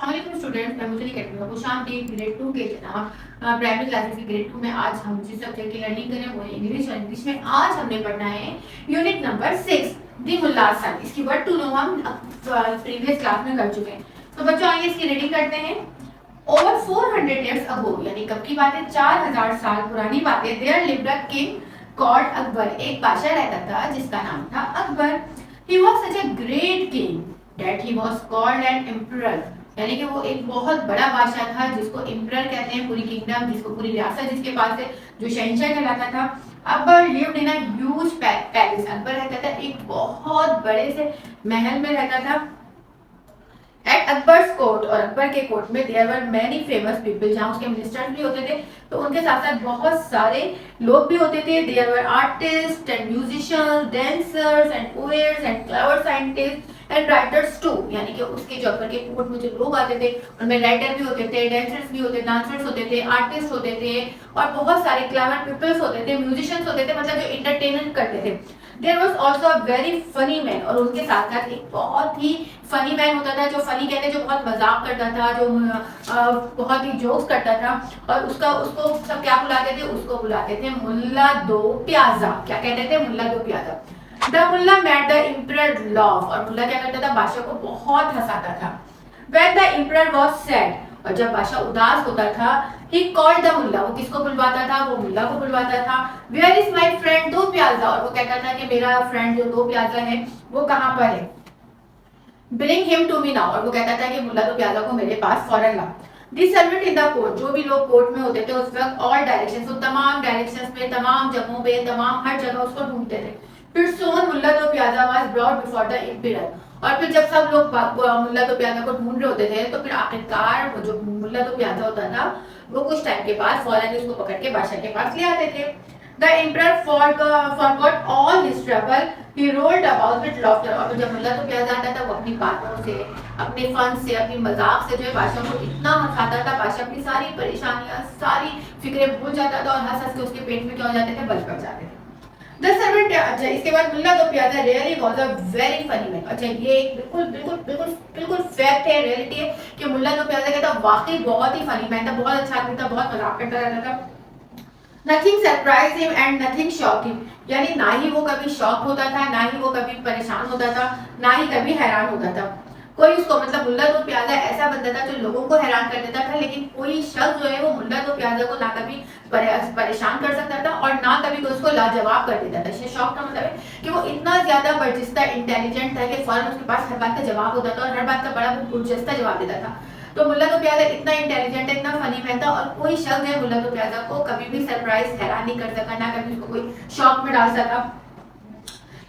अस्सलाम स्टूडेंट्स, मैं मुझे कहती हूँ शांति ग्रेड 2 के प्राइमरी क्लासेस की ग्रेड 2 में आज हम जिस सब्जेक्ट की लर्निंग करें वो इंग्लिश और इंग्लिश में आज हमने पढ़ना है यूनिट नंबर 6 दी मुल्लास सन। इसकी वर्ड टू नो हम प्रीवियस क्लास में कर चुके हैं। तो बच्चों आइए इसकी रीडिंग करते हैं। ओवर 400 years ago, यानी कब की बात है, 4000 साल पुरानी बात है। There lived a king called Akbar. एक बादशाह रहता था जिसका नाम था Akbar. He was such a great king that he was called an emperor. यानी कि वो एक बहुत बड़ा बादशाह था जिसको एम्परर कहते हैं, पूरी किंगडम जिसको, पूरी रियासत जिसके पास है, जो शहंशाह कहलाता था। Akbar lived in a huge palace. Akbar रहता था एक बहुत बड़े से महल में रहता था। एट अकबर्स कोर्ट, और अकबर के कोर्ट में there were many famous people, जहाँ उसके मिनिस्टर्स भी होते थे तो उनके साथ साथ बहुत सारे लोग भी होते थे। There were artist and musicians, dancers and poets and clever scientist and writers too. यानी कि उसके जो अकबर के कोर्ट में जो लोग आते थे उनमें राइटर भी होते थे, डांसर्स भी होते, डांसर्स होते थे, आर्टिस्ट होते थे और बहुत सारे क्लेवर पीपल्स होते थे, म्यूजिशियंस होते थे, मतलब जो इंटरटेनमेंट करते थे। There was also a very funny man, और उनके साथ साथ एक बहुत ही फनी मैन होता था। जो फनी कहते हैं, जो बहुत मजाक करता था, जो बहुत ही जोक्स करता था। और उसको सब क्या बुलाते थे, उसको बुलाते थे मुल्ला दो प्याजा। क्या कहते थे? Mulla Do Piyaza. The Mulla made the emperor laugh, और मुल्ला क्या करता था, बादशाह को बहुत हंसाता था। When the emperor was sad, और जब बादशाह उदास होता था, ही कॉल्ड द मुल्ला, वो किसको बुलवाता था? वो मुल्ला को बुलवाता था। वेयर इज माय फ्रेंड दो प्याजा, और वो कहता था कि मेरा फ्रेंड जो दो प्याजा है वो कहाँ पर है? Bring him to me now, और वो कहता था कि मुल्ला दो प्याजा को मेरे पास फौरन ला। दी सर्वेंट इन द कोर्ट, जो भी लोग कोर्ट में होते थे उस वक्त, ऑल डायरेक्शंस, वो तमाम डायरेक्शंस में, तमाम जगहों पे, तमाम हर जगह उसको ढूंढते थे। फिर soon Mulla Do Piyaza was brought before the emperor, और फिर जब सब लोग मुल्ला दो प्याजा को ढूंढ रहे होते थे तो फिर आखिरकार वो जो मुल्ला दो प्याजा होता था वो कुछ टाइम के बाद फौरन उसको पकड़ के बादशाह के पास ले आते थे। The emperor forgot all his trouble. He rolled about with laughter. और जब मुल्ला तो प्याजा आता था वो अपनी बातों से, अपने फन से, अपनी मजाक से जो है बादशाह को इतना हंसाता था, बादशाह अपनी सारी परेशानियां, सारी फिक्रें भूल जाता था और हंस हंस के उसके पेट में क्या हो जाते थे, बल पड़ जाते थे। द सर्वेंट, अच्छा इसके बाद Mulla Do Piyaza really was a very funny man. अच्छा ये एक बिल्कुल बिल्कुल बिल्कुल बिल्कुल फैक्ट है, रियलिटी है कि मुल्ला तो प्याजा कहता वाकई बहुत ही फनी मैन था, बहुत अच्छा आदमी था, बहुत मजाक करता रहता था। Nothing surprise him and nothing shock him, यानी ना ही वो कभी शॉक होता था, ना ही वो कभी परेशान होता था, ना ही कभी हैरान होता था। कोई उसको, मतलब मुल्ला दो प्याजा ऐसा बंदा था जो लोगों को हैरान कर देता था, लेकिन कोई शख्स जो है वो मुल्ला दो प्याजा को ना कभी परेशान कर सकता था और ना कभी उसको लाजवाब कर देता था। शौक का मतलब है कि वो इतना ज्यादा बर्जिस्ता इंटेलिजेंट था कि फौरन उसके पास हर बात का जवाब होता था और हर बात का बड़ा बर्जिस्ता जवाब देता था। तो मुल्ला तो प्याजा इतना इंटेलिजेंट है, इतना फनी मैन था, और कोई शख्स है मुल्ला तो प्याजा को कभी भी सरप्राइज, हैरान नहीं कर सका, ना कभी उसको कोई शॉक में डाल सका।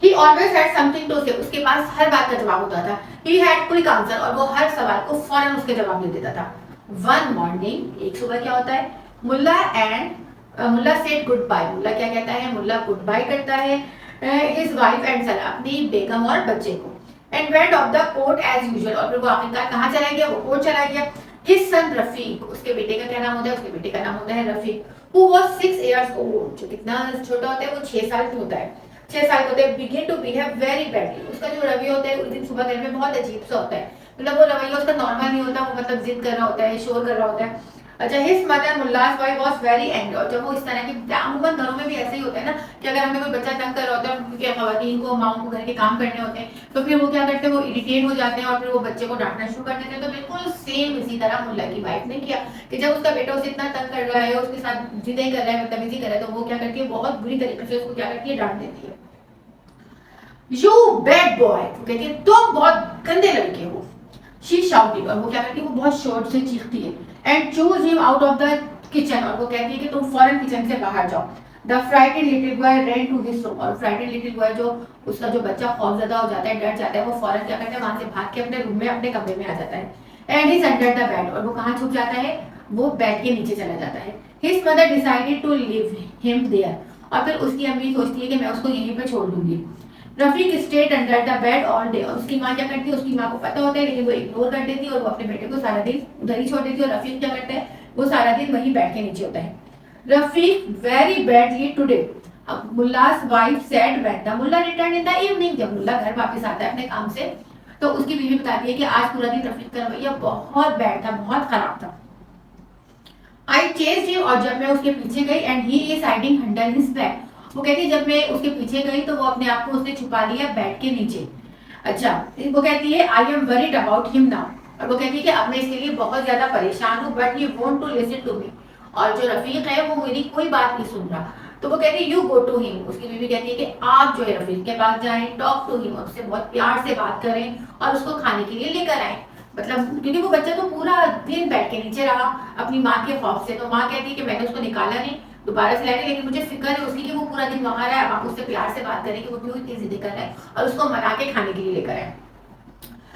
He always had something to say, उसके पास हर बात का जवाब होता था। He had quick answer, और वो हर सवाल को फौरन उसके जवाब दे देता था। One morning, एक सुबह क्या होता है, मुल्ला said goodbye, मुल्ला क्या कहता है, मुल्ला गुड बाय करता है his wife and son, अपनी बेगम और बच्चे को, and went off the court as usual, और फिर वो आखिरकार कहाँ चला गया, वो कोर्ट चला गया। His son रफीक, उसके बेटे का क्या नाम होता है, उसके बेटे का नाम होता है Rafiq, who was 6 years old, जो कितना छोटा होता है, वो 6 साल की होता है, 6 साल के होते हैं। Begin to behave very badly, उसका जो रवैया होता है उस दिन सुबह घर में बहुत अजीब सा होता है, मतलब वो रवैया उसका नॉर्मल नहीं होता, वो मतलब जिद कर रहा होता है, शोर कर रहा होता है। अच्छा, his mother Mulla's wife was very angry, और जब वो इस तरह की, अमूमन घरों में भी ऐसे ही होता है ना कि अगर हमें कोई बच्चा तंग कर रहा होता है, क्योंकि खवातीन को, माओ को घर के काम करने होते हैं, तो फिर वो क्या करते हैं, वो इरिटेट हो जाते हैं और फिर वो बच्चे को डांटना शुरू कर देते हैं। तो बिल्कुल सेम इसी तरह मुल्ला की वाइफ ने किया कि जब उसका बेटा उसे इतना तंग कर रहा है, उसके साथ जिदें कर रहा है, बदतमीजी कर रहा है, तो वो क्या करती है, बहुत बुरी तरीके से उसको क्या करती है, डांट देती है। यू बैड बॉय, कहती है तुम बहुत गंदे लड़के हो। शी शाउटेड, और वो क्या करती है, वो बहुत शोर से चीखती है। And choose him out of the kitchen, और वो कहती है कि तुम फौरन किचन से बाहर जाओ। The frightened little boy ran to his room, और फ्राइटेड लिटिल बॉय, जो उसका जो बच्चा खौफजदा हो जाता है, डर जाता है, वो फौरन क्या करता है, वहां से भाग के अपने रूम में, अपने कमरे में आ जाता है। And he under the bed, और वो कहाँ छुप जाता है, वो बेड के नीचे चला जाता है। His mother decided to leave him there, और फिर उसकी अम्मी सोचती है कि मैं उसको यहीं पे छोड़ दूंगी। Rafiq state under the bed all day, और उसकी माँ क्या करती है, उसकी माँ को पता होता है लेकिन वो इग्नोर कर देती है और वो अपने बेटे को सारा दिन उधर ही छोड़ देती है। और रफीक क्या करता है, वो सारा दिन वहीं बेड के नीचे होता है। Rafiq very badly today, Mulla's wife said when the Mulla return in the evening, जब मुल्ला घर वापस आता है अपने काम से, तो उसकी बीवी बताती है कि आज पूरा दिन रफीक का रवैया बहुत बैड था, बहुत खराब था। आई चेस्ड हिम, और जब मैं उसके पीछे गई and he is hiding under his bed. वो कहती है जब मैं उसके पीछे गई तो वो अपने आप को उसने छुपा लिया बेड के नीचे। अच्छा, वो कहती है I am worried about him now, और वो कहती है कि अब मैं इसके लिए बहुत ज्यादा परेशान हूँ, but he won't to listen to me, और जो रफीक है वो मेरी कोई बात नहीं सुन रहा। तो वो कहती है यू गो टू हिम, उसकी बीवी कहती है कि आप जो है रफीक के पास जाएं, टॉक टू हिम, उससे बहुत प्यार से बात करें और उसको खाने के लिए लेकर आए। मतलब क्योंकि वो बच्चा तो पूरा दिन बेड के नीचे रहा अपनी माँ के खौफ से, तो माँ कहती है कि मैंने उसको निकाला नहीं, दोबारा से लाएंगे, लेकिन मुझे फिक्र है उसकी कि वो पूरा दिन वहां रहा है। आप उससे प्यार से बात करें कि वो क्यों इतनी जिद कर रहा है और उसको मना के खाने के लिए लेकर आए।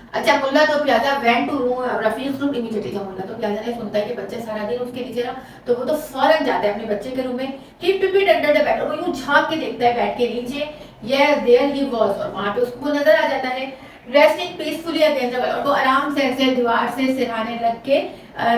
अच्छा, Mulla Do Piyaza went to room Rafiq room immediately. जब मुल्ला तो प्याजा ने सुनता है कि बच्चा सारा दिन उसके नीचे रहा, तो वो तो फौरन जाता है अपने बच्चे के रूम में। ही पिपिड अंडर द बेड, वो यूं झांक के देखता है बेड के नीचे। यस देयर ही वाज, और वहां पे उसको नजर आ जाता है resting peacefully against the wall, और वो आराम से ऐसे दीवार से सिरहाने लग के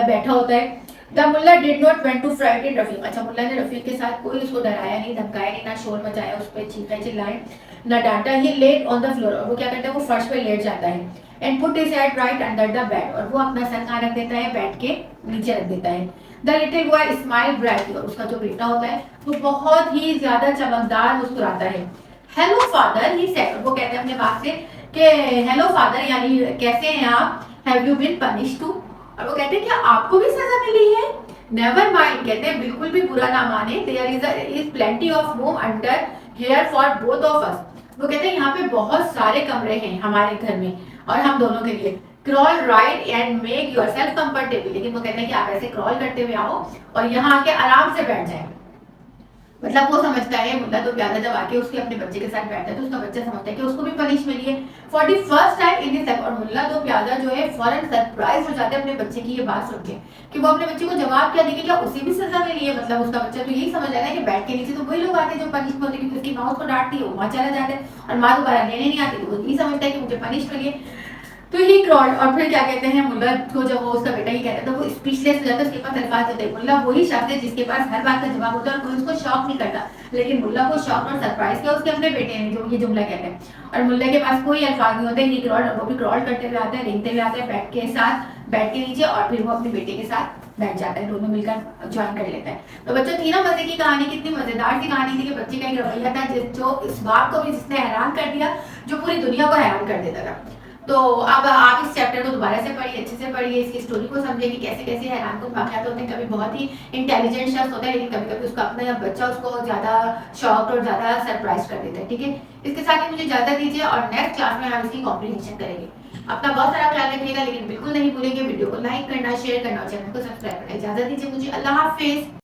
बैठा होता है। The Mulla did not went to frighten Rafiq, अच्छा मुल्ला ने रफीक के साथ कोई उसको डराया नहीं, धमकाया नहीं, ना शोर मचाया, उस पर चीखा चिल्लाए, ना डांटा। ही लेट ऑन द फ्लोर, और वो क्या करता है वो फर्श पे लेट जाता है। And put his head right under the bed, और वो अपना सर कहाँ रख देता है बेड के नीचे रख देता है। The little boy smile brightly, और उसका जो बेटा होता है वो बहुत ही ज्यादा चमकदार मुस्कुराता है। हेलो फादर ही सेड, वो कहते हैं अपने बाप से कि हेलो फादर, यानी कैसे हैं आप, have you been punished too, और वो कहते हैं क्या आपको भी सजा मिली है। नेवर माइंड, कहते हैं बिल्कुल भी बुरा ना माने, there is plenty of room under here for both of us, वो कहते हैं यहाँ पे बहुत सारे कमरे हैं हमारे घर में और हम दोनों के लिए। Crawl right and make yourself comfortable, लेकिन वो कहते हैं कि आप ऐसे क्रॉल करते हुए आओ और यहाँ आके आराम से बैठ जाए। मतलब वो समझता है मुल्ला तो प्यादा जब आके उसके अपने बच्चे के साथ बैठता है तो उसका बच्चा समझता है कि उसको भी पनिश मिली है for the first time in his life, और मुल्ला तो प्यादा जो है फौरन सरप्राइज हो जाता है अपने बच्चे की ये बात सुन के कि वो अपने बच्चे को जवाब क्या देगी, क्या उसे भी सजा मिली है। मतलब उसका बच्चा तो यही समझ रहा है कि बैठ के नीचे तो वही लोग आते हैं जो पनिश होते हैं, उसकी माँ उसको डांटती है वो वहां चला जाता है, और माँ दोबारा लेने नहीं आती, तो वो यही समझता है कि मुझे पनिश मिली है। तो ही क्रॉल, और फिर क्या कहते हैं मुल्ला को जब वो उसका बेटा ही कहता है तो वो स्पीचलेस हो जाता है, उसके पास अल्फाज होते हैं। मुल्ला वही शख्स है जिसके पास हर बात का जवाब होता है और कोई उसको शॉक नहीं करता, लेकिन मुल्ला को शॉक और सरप्राइज किया उसके अपने बेटे ने जो ये जुमला कहते हैं, और मुल्ला के पास कोई अल्फाज नहीं होते। ही क्रॉल, और वो भी क्रॉल करते हुए आता है, रेंगते हुए आता है बेड के साथ, बेड के नीचे, और फिर वो अपने बेटे के साथ बैठ जाता है, दोनों मिलकर ज्वाइन कर लेता है। तो बच्चों थी ना मजे की कहानी, कितनी मजेदार सी कहानी थी कि बच्चे का एक रवैया था जो इस बात को भी जिसने हैरान कर दिया, जो पूरी दुनिया को हैरान कर देता था। तो अब आप इस चैप्टर को दोबारा से पढ़िए, अच्छे से पढ़िए, इसकी स्टोरी को समझिए कि कैसे कैसे हैरानकुन वाक़यात होते हैं। कभी बहुत ही इंटेलिजेंट शख्स होता है, लेकिन कभी कभी उसका अपना बच्चा उसको ज़्यादा शॉक्ड और ज़्यादा सरप्राइज कर देता है। ठीक है, इसके साथ ही मुझे इजाज़त दीजिए और नेक्स्ट क्लास में हम इसकी कॉम्प्रिहेंशन करेंगे। अपना बहुत सारा ख्याल रखिएगा, लेकिन बिल्कुल नहीं भूलेंगे वीडियो को लाइक करना, शेयर करना और चैनल को सब्सक्राइब करना। इजाज़त दीजिए मुझे, अल्लाह हाफिज़।